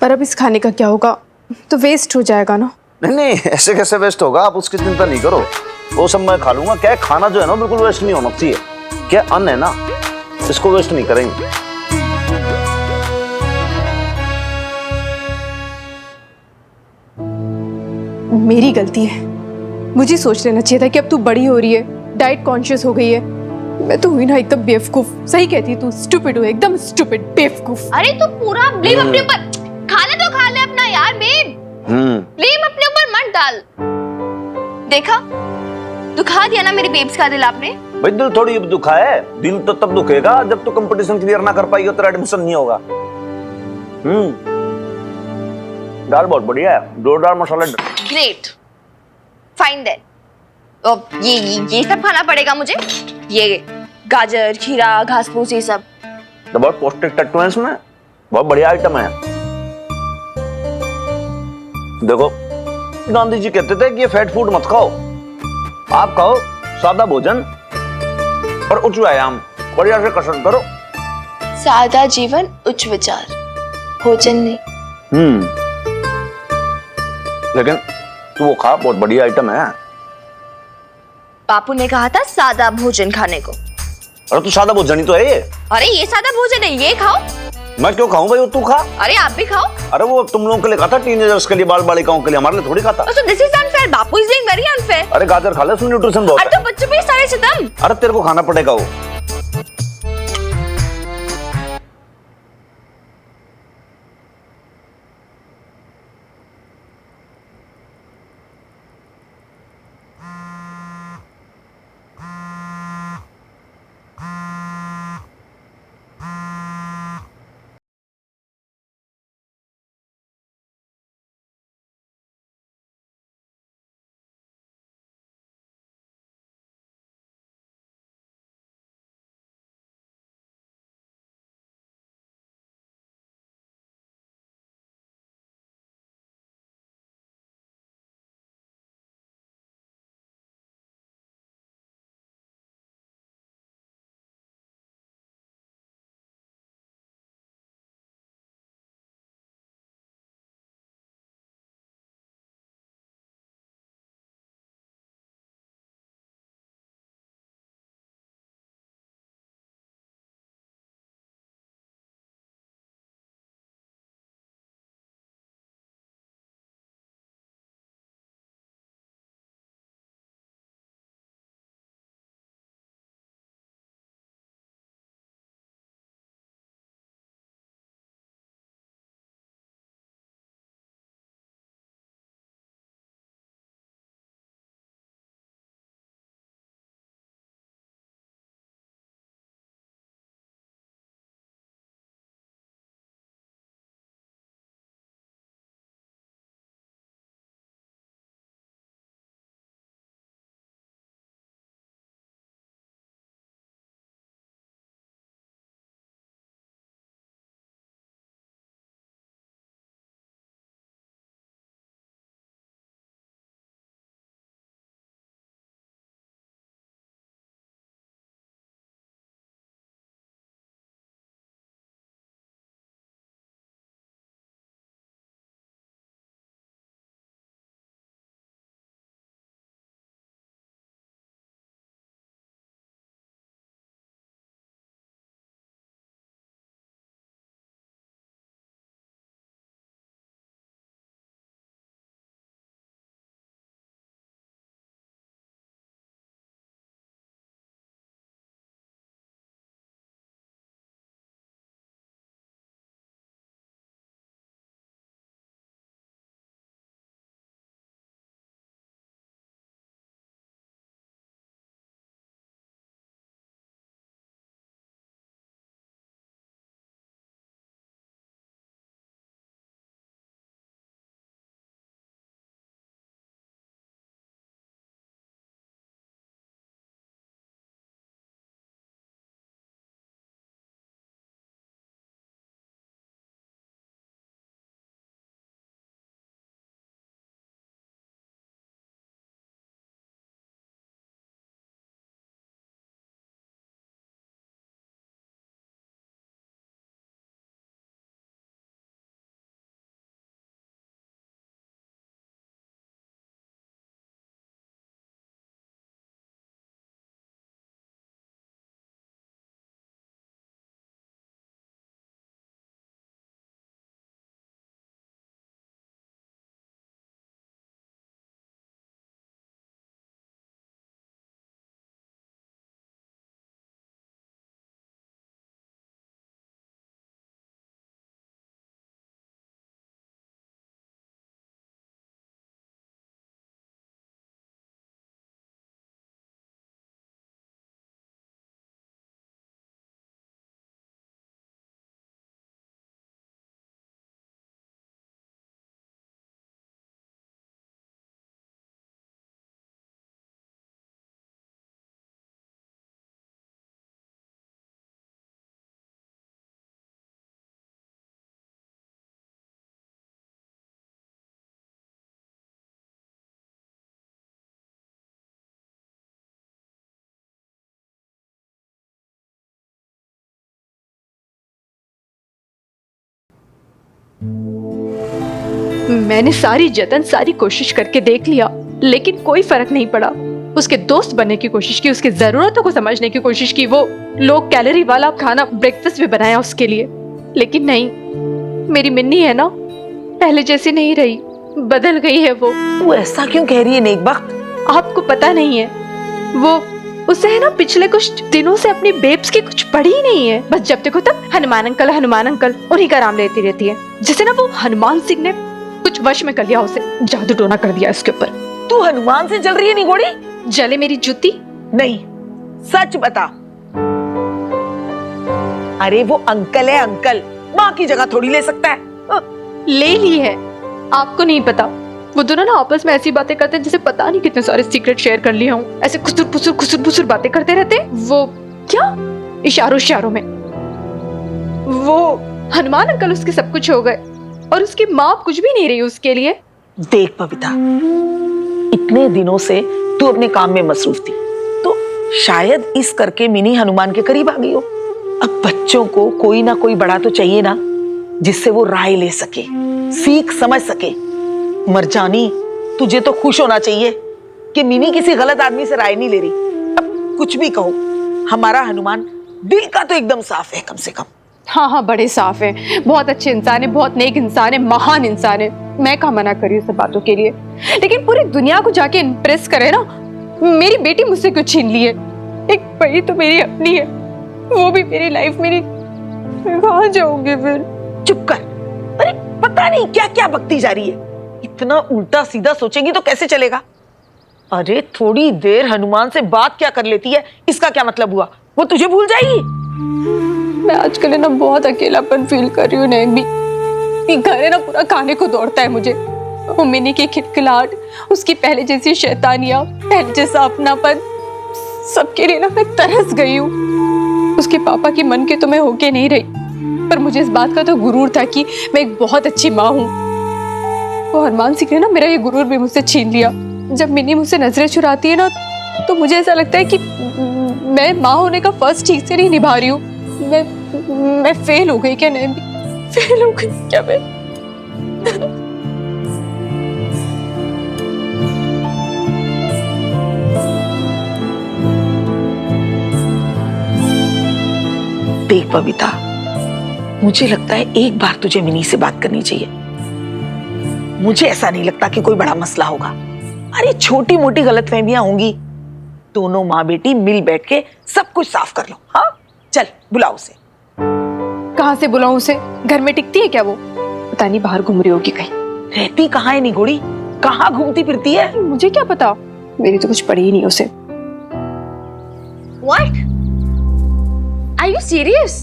पर अब इस खाने का क्या होगा? तो वेस्ट हो जाएगा ना। नहीं नहीं, ऐसे कैसे वेस्ट होगा, आप उसकी चिंता नहीं करो, वो सब मैं खा लूंगा। क्या है, खाना जो है ना बिल्कुल वेस्ट नहीं होना चाहिए। क्या अन्न है ना, इसको वेस्ट नहीं करेंगे। मेरी गलती है, मुझे सोच लेना चाहिए था कि अब तू बड़ी हो रही है, डाइट कॉन्शियस हो गई है। मैं तो हुई ना एकदम बेवकूफ। सही कहती है तू, स्टूपिड हो, एकदम स्टूपिड बेवकूफ। अरे तू पूरा ब्लेम अपने ऊपर, खाना तो खा ले अपना यार बेब। ब्लेम अपने ऊपर मत डाल। देखा, दुखा दिया ना मेरी बेब्स का दिल आपने। भाई दिल थोड़ी दुखा है, दिल तो तब दुखेगा जब तू कंपटीशन क्लियर ना कर पाई हो, तेरा एडमिशन नहीं होगा। दाल बहुत बढ़िया है, जोरदार मसाला। Great, fine then. ये सब खाना पड़ेगा मुझे, ये गाजर, खीरा, घास फूस, ये सब। तो बहुत पौष्टिक तत्व है इसमें, बहुत बढ़िया आइटम है। देखो, गांधी जी कहते थे कि ये फैट फूड मत खाओ, आप खाओ सादा भोजन और उच्च व्यायाम, बढ़िया से कसरत करो। सादा जीवन उच्च विचार, भोजन नहीं। लेकिन तू वो खा, बहुत बढ़िया आइटम है। बापू ने कहा था सादा भोजन खाने को। अरे तू सादा भोजन ही तो है ये। अरे ये सादा भोजन है, ये खाओ। मैं क्यों खाऊं भाई, वो तू खा। अरे आप भी खाओ। अरे वो तुम लोगों के लिए खाता, टीनेजर्स के लिए, बाल बालिकाओं के लिए, हमारे लिए थोड़ी खाता। So this is unfair. Bapu is doing very unfair. अरे गाजर खा ले, उसमें न्यूट्रिशन बहुत अरे है। तो बच्चों पे सारे सितम। अरे तेरे को खाना पड़ेगा वो। मैंने सारी जतन सारी कोशिश करके देख लिया, लेकिन कोई फर्क नहीं पड़ा। उसके दोस्त बनने की कोशिश की, उसकी जरूरतों को समझने की कोशिश की, वो लो कैलोरी वाला खाना ब्रेकफास्ट भी बनाया उसके लिए, लेकिन नहीं। मेरी मिन्नी है ना, पहले जैसी नहीं रही, बदल गई है वो। तू ऐसा क्यों कह रही है नेकबख्त? आपको पता नहीं है, वो उसे है ना पिछले कुछ दिनों से अपनी बेब्स की कुछ पड़ी ही नहीं है। बस जब देखो तब हनुमान अंकल उन्हीं का नाम लेती रहती है। जैसे ना वो हनुमान सिंह ने कुछ वश में कर लिया, उसे जादू टोना कर दिया उसके ऊपर। तू हनुमान से जल रही है निगोड़ी? जले मेरी जूती? नहीं, सच बता। अरे वो अंकल है अंकल, माँ की जगह थोड़ी ले सकता है। ले ली है, आपको नहीं पता। वो दोनों ना आपस में ऐसी बातें करते हैं जैसे पता नहीं कितने सारे सीक्रेट शेयर कर लिए हूँ। ऐसे खुसुर फुसुर बातें करते रहते हैं। वो क्या इशारों में वो हनुमान अंकल उसके सब कुछ हो गए, और उसकी माँ कुछ भी नहीं रही उसके लिए। देख बबीता, इतने दिनों से तू अपने काम में मसरूफ थी, तो शायद इस करके मिनी हनुमान के करीब आ गई हो। अब बच्चों को कोई ना कोई बड़ा तो चाहिए ना, जिससे वो राय ले सके, सीख समझ सके। मरजानी, तुझे तो खुश होना चाहिए कि मिनी किसी गलत आदमी से राय नहीं ले रही। अब कुछ भी कहो, हमारा हनुमान दिल का तो एकदम साफ है, कम से कम। हाँ, बड़े साफ है, बहुत अच्छे इंसान है, बहुत नेक इंसान है, महान इंसान है। मैं कहाँ मना कर रही हूँ सब बातों के लिए, लेकिन पूरी दुनिया को जाके इम्प्रेस करे ना। मेरी बेटी मुझसे क्यों छीन ली है? एक बड़ी तो मेरी अपनी है, वो भी मेरी लाइफ मेरी। कहाँ जाऊंगी फिर? चुप कर। अरे पता नहीं क्या क्या बकती जा रही है। इतना उल्टा सीधा सोचेंगी तो कैसे चलेगा? अरे थोड़ी देर हनुमान से बात क्या कर लेती है, इसका क्या मतलब हुआ? वो तुझे भूल जाएगी? मैं आजकल ना बहुत अकेलापन फील कर रही हूँ। नहीं, घर है ना पूरा खाने को दौड़ता है मुझे। वो मिनी की खिलखिलाहट, उसकी पहले जैसी शैतानियां, पहले जैसा अपनापन, सबके लिए ना मैं तरस गई हूँ। उसके पापा की मन के तो मैं होके नहीं रही, पर मुझे इस बात का तो गुरूर था कि मैं एक बहुत अच्छी माँ हूँ। वो हनुमान सिंह ने ना मेरा ये गुरूर भी मुझसे छीन लिया। जब मिनी मुझसे नजरें चुराती है ना, तो मुझे ऐसा लगता है कि मैं माँ होने का फर्स्ट ठीक से नहीं निभा रही हूँ। मैं फेल हो गई क्या? नहीं, फेल हो गई क्या मैं? देख बबीता, मुझे लगता है एक बार तुझे मिनी से बात करनी चाहिए। मुझे ऐसा नहीं लगता कि कोई बड़ा मसला होगा। अरे छोटी मोटी गलतफहमियां होंगी, दोनों माँ बेटी मिल बैठ के सब कुछ साफ कर लो। हाँ चल बुलाओ उसे। कहाँ से बुलाऊं उसे? घर में टिकती है क्या वो? पता नहीं बाहर घूम रही होगी कहीं। रहती कहाँ है निगोड़ी? कहाँ घूमती फिरती है? मुझे क्या पता, मेरी तो कुछ पड़ी ही नहीं उसे। What? Are you serious?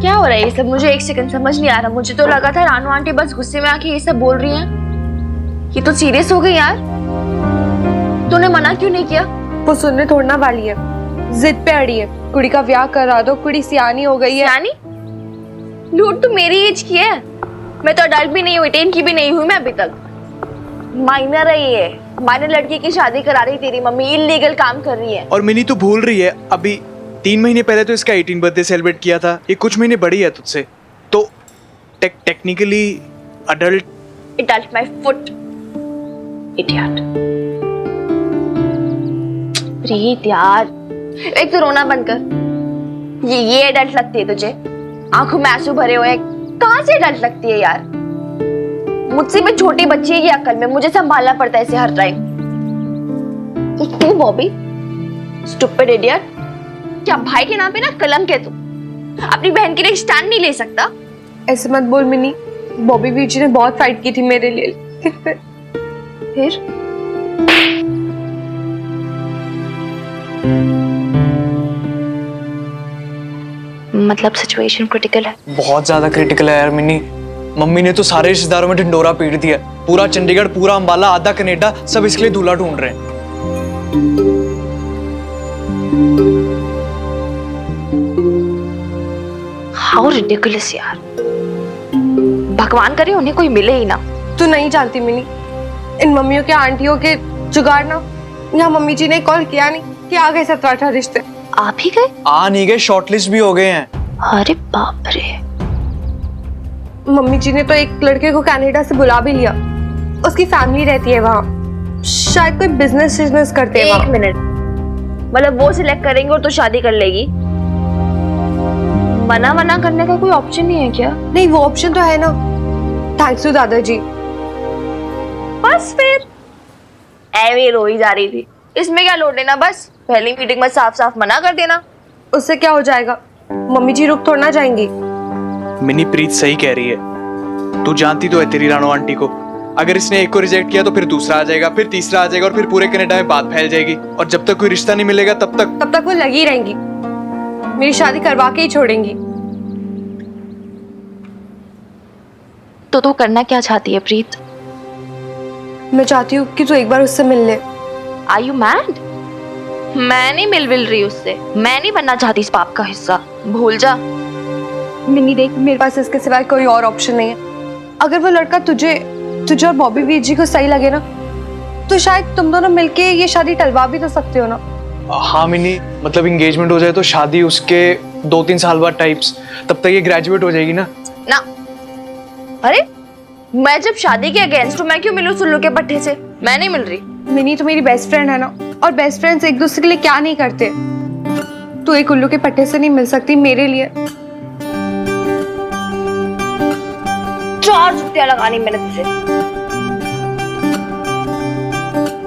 क्या हो रहा है ये सब? मुझे एक सेकंड समझ नहीं आ रहा। मुझे तो लगा था रानू आंटी बस गुस्से में आके ये सब बोल रही हैं। ये तो सीरियस हो गई यार। तूने मना क्यों नहीं किया? वो सुनने थोड़ना वाली है, जिद पे अड़ी है। कुड़ी का ब्याह करा दो, कुड़ी सियानी हो गई है। सियानी? लूट तो मेरी एज की है। मैं तो अडल्ट भी नहीं हुई, 10 की भी नहीं हुई मैं अभी तक। माइनर है ये। माइनर लड़की की शादी करा रही तेरी मम्मी, इलीगल काम कर रही है। और मिनी तू भूल रही है, अभी 3 महीने पहले तो इसका 18 बर्थडे सेलिब्रेट किया था। ये कुछ महीने बड़ी है तुझसे, तो technically adult. Adult my foot. Idiot. प्रीत यार, एक तो रोना बंद कर। ये एडल्ट लगती है तुझे? आंखों में आंसू भरे हुए, कहाँ से एडल्ट लगती है यार? मुझसे भी छोटी बच्ची है ये अकल में, मुझे संभालना पड़ता है इसे हर टाइम। तू बॉबी, स्टूपिड इडियट। क्या भाई के नाम पे ना कलंक है तू? अपनी बहन के लिए स्टैंड नहीं ले सकता? ऐसे मत बोल मिनी, बॉबी बीच ने बहुत फाइट की थी मेरे लिए, लेकिन फिर मतलब सिचुएशन क्रिटिकल है। बहुत ज्यादा क्रिटिकल है यार मिनी। मम्मी ने तो सारे रिश्तेदारों में ढिंडोरा पीट दिया। पूरा चंडीगढ़, पूरा अंबाला, आधा कनेडा, सब इसके लिए दूल्हा ढूंढ रहे हैं। हाउ रिडिकुलस यार। भगवान करे उन्हें कोई मिले ही ना। तू नहीं जानती मिनी, इन मम्मियों के आंटियों के जुगाड़ ना, यहाँ मम्मी जी ने कॉल किया नहीं कि आ गए 17-18 रिश्ते। आप ही गए? आ नहीं गए, शॉर्टलिस्ट भी हो गए हैं। अरे बाप रे। मम्मी जी ने तो एक लड़के को कनाडा से बुला भी लिया, उसकी फैमिली रहती है वहाँ, शायद कोई बिजनेस करते हैं एक वहाँ। मिनट, मतलब वो सिलेक्ट करेंगे और तो शादी कर लेगी? मना करने का कोई ऑप्शन नहीं है क्या? नहीं, वो ऑप्शन तो है ना। थैंक्स टू दादाजी। बस फिर ऐवे रोई जा रही थी, इसमें क्या लोड लेना, बस पहली मीटिंग में साफ साफ मना कर देना। उससे क्या हो जाएगा, मम्मी जी रुक थोड़ा ना जाएंगी। मिनी प्रीत सही कह रही है। तू जानती तो है तेरी रानो आंटी को, अगर इसने एक को रिजेक्ट किया तो फिर दूसरा आ जाएगा, फिर तीसरा आ जाएगा और फिर पूरे कनाडा में बात फैल जाएगी। और जब तक कोई रिश्ता नहीं मिलेगा तब तक वो लगी रहेंगी, मेरी शादी करवा के ही छोड़ेंगी। तो तू करना क्या चाहती है प्रीत? मैं चाहती हूँ कि तू एक बार उससे मिल ले। Are you mad? मैं नहीं मिल रही उससे, मैं नहीं बनना चाहती इस पाप का हिस्सा, भूल जा। मिनी देख, मेरे पास इसके सिवाय कोई और ऑप्शन नहीं है। अगर वो लड़का तुझे और बॉबी वीर जी को सही लगे ना, तो शायद तुम दोनों मिलके ये शादी टलवा भी तो सकते हो ना। हाँ मिनी, मतलब एंगेजमेंट हो जाए तो शादी उसके 2-3 साल बाद टाइप्स, तब तक ये ग्रेजुएट हो जाएगी ना। अरे मैं जब शादी के अगेंस्ट हूँ, मैं क्यों मिलूं सुल्लू के पट्टे से? मैं नहीं मिल रही। मिनी तो मेरी बेस्ट फ्रेंड है ना, और बेस्ट फ्रेंड्स एक दूसरे के लिए क्या नहीं करते। तू एक उल्लू के पट्टे से नहीं मिल सकती मेरे लिए। 4 जुतियां लगानी मैंने तुझे।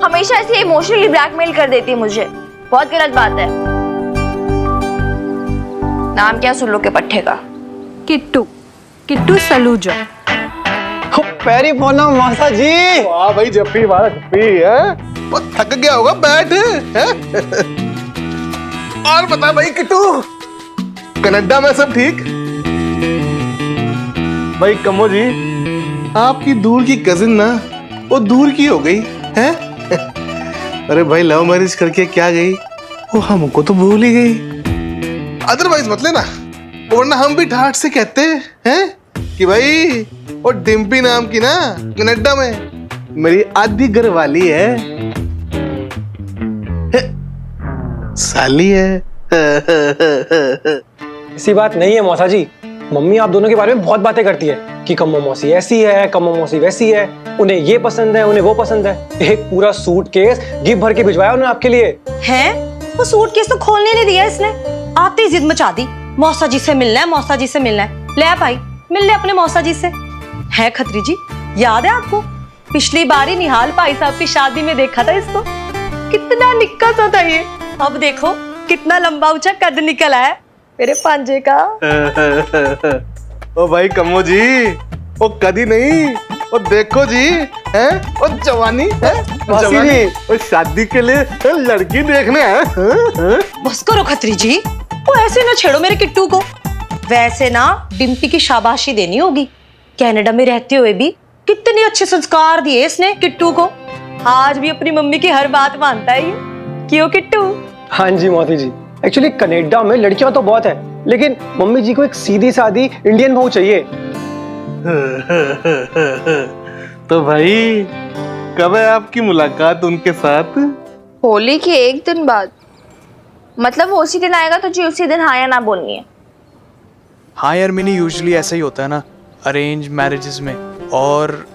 हमेशा ऐसे इमोशनली ब्लैकमेल कर देती है मुझे, बहुत गलत बात है। नाम क्या सुल्लू के पट्टे का? किट्टू सलूजा। पैरी पोना मासा जी। वाह भाई, जप्पी वाला जप्पी है। वो थक गया होगा, बैठ है? और बता भाई किट्टू, कनाडा में सब ठीक? भाई कमो जी, आपकी दूर की कजिन ना वो दूर की हो गई है। अरे भाई लव मैरिज करके क्या गई, वो हमको तो भूल ही गई। अदरवाइज मत लेना, वरना हम भी ठाठ से कहते हैं कि भाई वो डिम्पी नाम की ना कनाडा में मेरी आधी घर वाली है, साली है। ऐसी बात नहीं है मौसा जी, मम्मी आप दोनों के बारे में बहुत बातें करती है कि कम्मो मौसी ऐसी है, कम्मो मौसी वैसी है, उन्हें ये पसंद है, उन्हें वो पसंद है। एक पूरा सूटकेस गिफ्ट भर के भिजवाया उन्होंने आपके लिए। हैं? वो सूटकेस तो खोलने नहीं दिया इसने, आते ही जिद मचा दी, मौसा जी से मिलना है, मौसा जी से मिलना है। ले भाई मिल ले अपने मौसा जी से। है खत्री जी, याद है आपको पिछली बार ही निहाल भाई साहब की शादी में देखा था इसको, कितना निक्का सा था ये, अब देखो कितना लंबा ऊंचा कद निकल है मेरे पांजे का। ओ भाई कमो जी, वो कदी नहीं, वो देखो जी है, वो जवानी है, जवानी। वो शादी के लिए लड़की देखने है। बस करो खत्री जी, वो ऐसे ना छेड़ो मेरे किट्टू को। वैसे ना डिम्पी की शाबाशी देनी होगी, कनाडा में रहते हुए भी कितने अच्छे संस्कार दिए इसने किट्टू को। आज भी अपनी मम्मी की हर बात मानता है ये, क्यों किट्टू? हाँ जी मौसी जी, एक्चुअली कनाडा में लड़कियां तो बहुत है, लेकिन मम्मी जी को एक सीधी सादी इंडियन बहू चाहिए। तो भाई कब है आपकी मुलाकात उनके साथ? होली के एक दिन बाद, मतलब वो उसी दिन आएगा, तुझे उसी दिन हाँ या ना बोलनी है। हाँ यार मिनी, यूजुअली ऐसा ही होता है ना अरेंज मैरिजेस में, और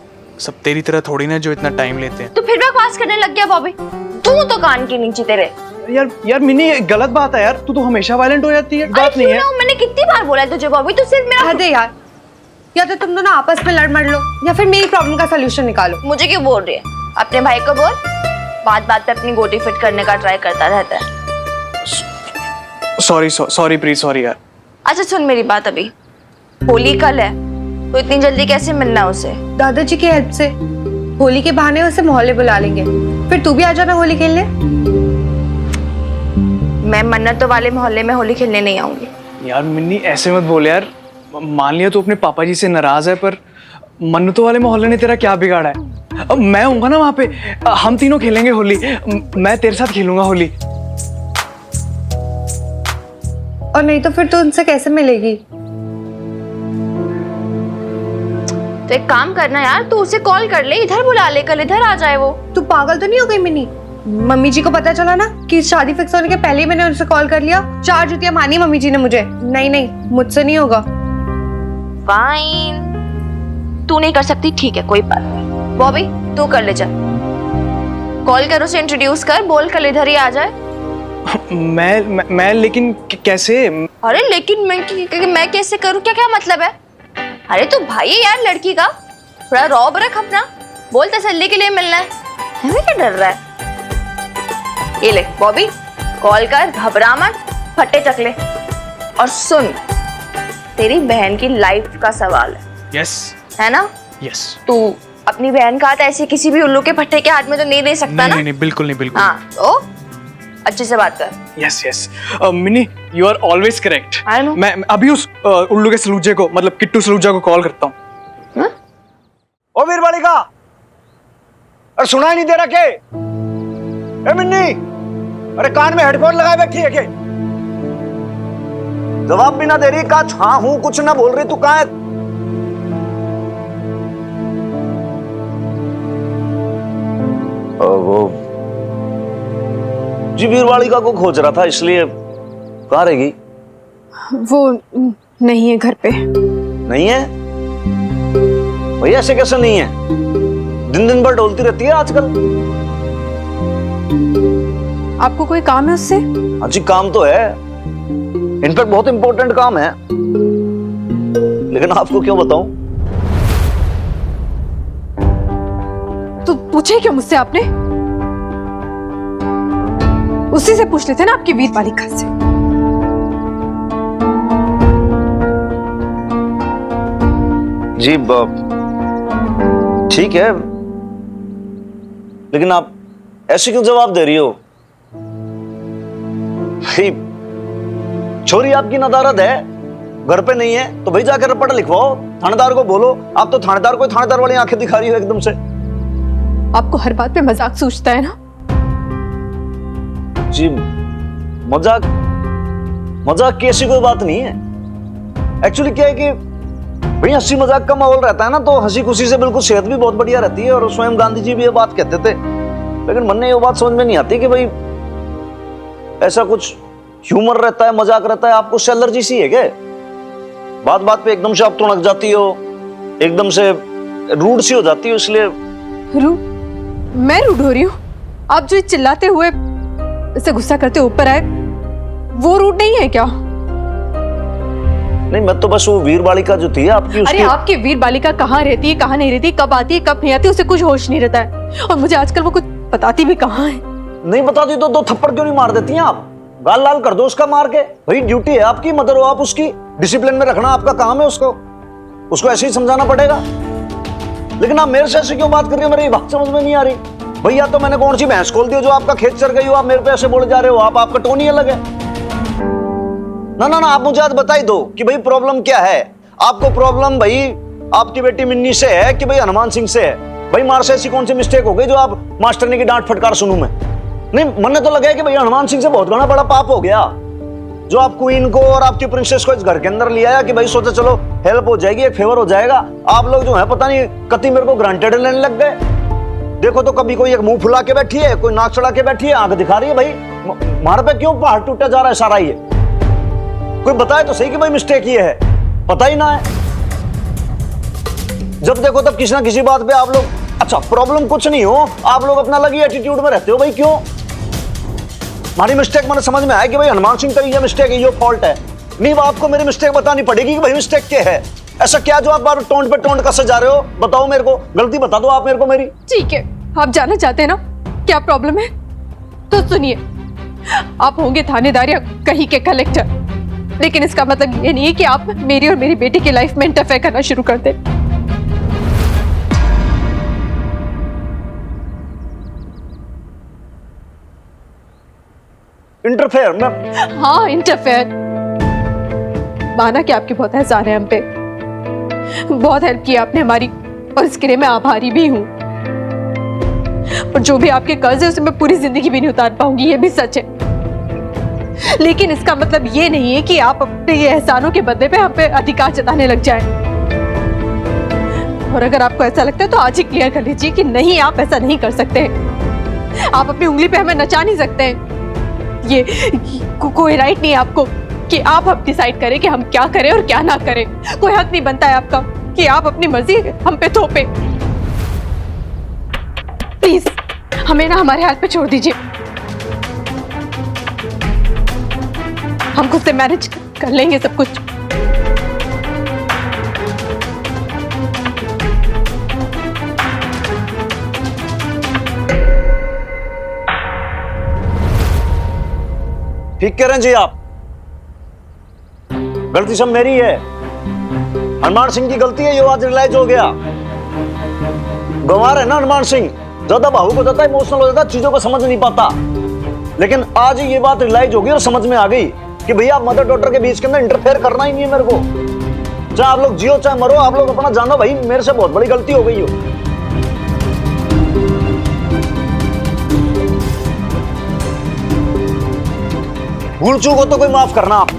सब तेरी तरह थोड़ी ना जो इतना टाइम लेते हैं। तो फिर बकवास करने लग गया बॉबी, तू तो कान के नीचे तेरे। यार मिनी गलत बात है यार, तू तो हमेशा वायलेंट हो जाती है। बात नहीं है। मैंने कितनी बार बोला है तुझे बॉबी, तू सिर्फ मेरा। हद है यार, या तो तुम दोनों आपस में लड़ मर लो या फिर मेरी प्रॉब्लम का सलूशन निकालो। मुझे क्यों बोल रही है? अपने भाई को बोल, बात बात पे अपनी गोटी फिट करने का ट्राई करता रहता है। सॉरी प्रीत, सॉरी यार। अच्छा सुन मेरी बात, अभी होली कल है, तो इतनी जल्दी कैसे मिलना है उसे? दादाजी की हेल्प से होली के बहाने उसे मोहल्ले बुला लेंगे, फिर तू भी आ जाना होली खेलने। मैं मन्नत वाले मोहल्ले में होली खेलने नहीं आऊंगी। यार मिन्नी ऐसे मत बोल यार, मान लिया तो अपने पापा जी से नाराज है, पर मन्नतों वाले मोहल्ले ने तेरा क्या बिगाड़ा है? अब मैं हूँगा ना वहाँ पे, हम तीनों खेलेंगे होली, मैं तेरे साथ खेलूंगा होली। और नहीं तो फिर तू उनसे कैसे मिलेगी? तो एक काम करना यार, तू उसे कॉल कर ले, इधर बुला ले, कल इधर आ जाए वो। तू पागल तो नहीं हो गई मिनी? मम्मी जी को पता चला ना कि शादी फिक्स होने के पहले ही मैंने उनसे कॉल कर लिया, 4 जुतियां मानी मम्मी जी ने मुझे। नहीं मुझसे नहीं होगा। फाइन, तू नहीं कर सकती, ठीक है, कोई बात नहीं। बॉबी तू कर ले, जा कॉल कर, उसे इंट्रोड्यूस कर, बोल कल इधर ही आ जाए। मैं लेकिन कैसे? अरे लेकिन मैं कैसे करूँ? क्या क्या मतलब है? अरे तू भाई है यार लड़की का, थोड़ा रौब रख अपना, बोल तसल्ली के लिए मिलना है, हमें क्या डर रहा है? ये ले बॉबी, कॉल कर, घबरा मत, फटे चकले। और सुन, तेरी बहन की लाइफ का सवाल है, यस है ना? यस। तू अपनी बहन का हाथ ऐसे किसी भी उल्लू के फट्टे के हाथ में तो नहीं दे सकता ना? नहीं, बिल्कुल नहीं, बिल्कुल। हाँ, तो अच्छे से बात कर। Yes yes Mini, you are always correct. I know। मैं अभी उस उल्लू के सलूजे को, मतलब किट्टू सलूजा को कॉल करता हूँ। ओ वीर बालिका, अरे सुनाई नहीं दे रहा के? ए मिन्नी, अरे कान में हेडफोन लगाए बैठी है के? जवाब भी ना दे रही, कहा हाँ हूं कुछ ना बोल रही, तू कहाँ है? वो जी वीर बालिका को खोज रहा था, इसलिए कहाँ रहेगी? वो नहीं है घर पे। नहीं है भैया, ऐसे कैसे नहीं है? दिन दिन भर डोलती रहती है आजकल। आपको कोई काम है उससे? हाँ जी, काम तो है, इनफैक्ट बहुत इंपॉर्टेंट काम है, लेकिन आपको क्यों बताऊं? तो पूछे क्यों मुझसे आपने? उसी से पूछ लेते ना, आपकी वीर बालिका से। जी ठीक है, लेकिन आप ऐसे क्यों जवाब दे रही हो? भाई छोरी आपकी नदारद है, घर पे नहीं है तो भाई जाकर रिपोर्ट लिखवाओ, थानेदार को बोलो। आप तो थानेदार को थानेदार वाली आंखें दिखा रही हो एकदम से। आपको हर बात पे मजाक सूझता है ना? जी मजाक, मजाक की ऐसी कोई बात नहीं है। एक्चुअली क्या है कि भाई हंसी मजाक का माहौल रहता है ना, तो हंसी खुशी से बिल्कुल सेहत भी बहुत बढ़िया रहती है। और स्वयं गांधी जी भी ये बात कहते थे, लेकिन मन ने ये बात समझ में नहीं आती कि भाई ऐसा कुछ ह्यूमर रहता है, मजाक रहता है। आपको उससे एलर्जी सी है क्या? बात बात पे एकदम से आप तुड़क जाती हो, एकदम से रूड सी हो जाती हो, इसलिए। रूड? मैं रूड हो रही हूँ? आप जो चिल्लाते हुए इसे गुस्सा करते ऊपर आए, वो रूड नहीं है क्या? नहीं, मैं तो बस वो वीर बालिका जो थी आपकी, उसकी... अरे आपकी वीर बालिका कहाँ रहती है, कहाँ नहीं रहती, कब आती है, कब नहीं आती, उसे कुछ होश नहीं रहता है। और मुझे आजकल वो कुछ बताती भी कहाँ है। नहीं बताती तो दो थप्पड़ क्यों नहीं मार देती हैं आप? गाल लाल कर दो उसका मार के। भाई ड्यूटी है आपकी, मदर हो आप उसकी, डिसिप्लिन में रखना आपका काम है उसको ऐसे ही समझाना पड़ेगा। लेकिन आप मेरे से ऐसे क्यों बात कर रही हो? मेरी बात समझ में नहीं आ रही। भैया तो मैंने कौन सी भैंस खोल दी जो आपका खेत चर गई हो? आप मेरे पे ऐसे बोले जा रहे हो, आपका टोन ही अलग है। ना ना ना, आप मुझे आज बता ही दो कि भाई प्रॉब्लम क्या है। आपको प्रॉब्लम भाई आपकी बेटी मिन्नी से है कि भाई हनुमान सिंह से है? भाई मार से ऐसी कौन सी मिस्टेक हो गई जो आप मास्टरनी की डांट फटकार सुनूं मैं? नहीं, मन ने तो लगा कि भाई हनुमान सिंह से बहुत बड़ा पाप हो गया, जो आप क्वीन को और आपकी प्रिंसेस को इस घर के अंदर ले आया कि भाई सोचा चलो हेल्प हो जाएगी, एक फेवर हो जाएगा। आप लोग जो है पता नहीं कति मेरे को ग्रांटेड लेने लग गए। देखो तो कभी कोई एक मुंह फुला के बैठी है, कोई नाक चढ़ा के बैठी है, आंख दिखा रही है। भाई मार पे क्यों पहाड़ टूटा जा रहा है सारा? ये कोई बताए तो सही कि भाई मिस्टेक ये है, पता ही ना है। जब देखो तब किसी ना किसी बात पे आप लोग, अच्छा प्रॉब्लम कुछ नहीं हो, आप लोग अपना अलग ही एटीट्यूड में रहते हो। भाई क्यों? हमारी मिस्टेक मैंने समझ में आया कि भाई हनुमान सिंह का ये मिस्टेक है, ये फॉल्ट है। नहीं, आपको मेरी मिस्टेक बतानी पड़ेगी कि भाई मिस्टेक क्या है। ऐसा क्या जो आप बार टोंट पे टोंट कसे जा रहे हो? बताओ मेरे को, गलती बता दो आप मेरे को मेरी। ठीक है, आप जानना चाहते हैं ना क्या प्रॉब्लम है? तो सुनिए, आप होंगे थानेदार या कहीं के कलेक्टर, लेकिन इसका मतलब ये नहीं है कि आप मेरी और मेरी बेटी की लाइफ में इंटरफेयर करना शुरू कर दें। इंटरफेयर में? हाँ, इंटरफेयर। माना कि आपके बहुत एहसान है हम पे, बहुत हेल्प की आपने हमारी, और इसके लिए मैं आभारी भी हूँ। और जो भी आपके कर्ज है उसे मैं पूरी जिंदगी भी नहीं उतार पाऊंगी, ये भी सच है। लेकिन इसका मतलब ये नहीं है कि आप अपने ये एहसानों के बदले पे हम पे अधिकार जताने लग जाएं। और अगर आपको ऐसा लगता है तो आज ही क्लियर कर लीजिए कि नहीं, आप ऐसा नहीं कर सकते। आप अपनी उंगली पे हमें नचा नहीं सकते हैं। ये कोई राइट नहीं है आपको कि आप अब डिसाइड करें कि हम क्या करें और क्या ना करें। कोई हक नहीं बनता है आपका। कि आप अपनी मर्जी हम पे थोपे। प्लीज हमें ना हमारे हाल पे छोड़ दीजिए, हम खुद से मैनेज कर लेंगे सब कुछ। ठीक कह रहे हैं जी आप, गलती सब मेरी है, हनुमान सिंह की गलती है, ये आज रियलाइज हो गया। गंवार है ना हनुमान सिंह, ज्यादा भावुक हो जाता है, इमोशनल हो जाता है, चीजों को समझ नहीं पाता। लेकिन आज ये बात रियलाइज होगी और समझ में आ गई कि भैया मदर डॉटर के बीच के अंदर इंटरफेयर करना ही नहीं है मेरे को। चाहे आप लोग जियो चाहे मरो, आप लोग अपना जानो भाई, मेरे से बहुत बड़ी गलती हो गई हो। भूल चूक हो तो कोई माफ करना आप।